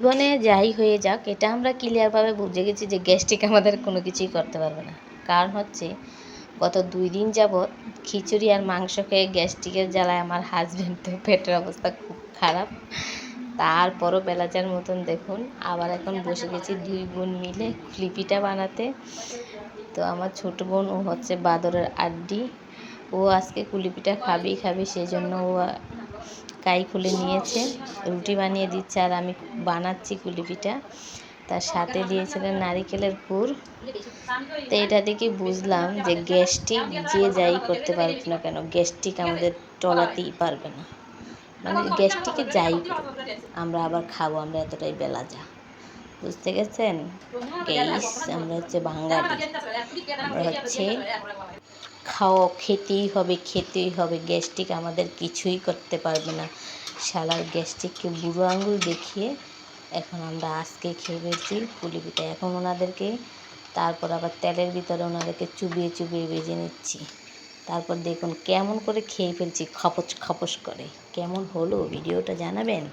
জীবনে যাই হয়ে যাক, এটা আমরা ক্লিয়ারভাবে বুঝে গেছি যে গ্যাস্ট্রিক আমাদের কোনো কিছুই করতে পারবে না। কারণ হচ্ছে গত 2 দিন যাবৎ খিচুড়ি আর মাংস খেয়ে গ্যাস্ট্রিকের জ্বালায় আমার হাজব্যান্ডের পেটের অবস্থা খুব খারাপ। তারপরও বেলাচার মতন দেখুন আবার এখন বসে গেছি 2 বোন মিলে কুলি পিঠা বানাতে। তো আমার ছোট বোন ও হচ্ছে বাদরের আড্ডি, ও আজকে কুলি পিঠা খাবে সেই জন্য ও কাই খুলে নিয়েছে, রুটি বানিয়ে দিচ্ছে আর আমি বানাচ্ছি কুলি পিঠা। তার সাথে দিয়েছিলেন নারিকেলের পুর। তো এটা থেকে বুঝলাম যে গ্যাস্ট্রিক যে যাই করতে পারবে না কেন, গ্যাস্ট্রিক আমাদের টলাতেই পারবে না। মানে গ্যাস্ট্রিকে যাই করুক আমরা আবার খাবো, আমরা এতটাই বেলা যা, বুঝতে গেছেন গাইস? আমরা হচ্ছে বাঙালি, আমরা হচ্ছে খেতেই হবে। গ্যাস্ট্রিক আমাদের কিছুই করতে পারবে না। শালার গ্যাস্ট্রিককে বুড়ো আঙুল দেখিয়ে এখন আমরা আজকে খেয়ে ফেলছি পুলি পিঠা। এখন ওনাদেরকে তারপর আবার তেলের ভিতরে ওনাদেরকে চুবিয়ে ভেজে নিচ্ছি। তারপর দেখুন কেমন করে খেয়ে ফেলছি খপস খপস করে। কেমন হলো ভিডিওটা জানাবেন।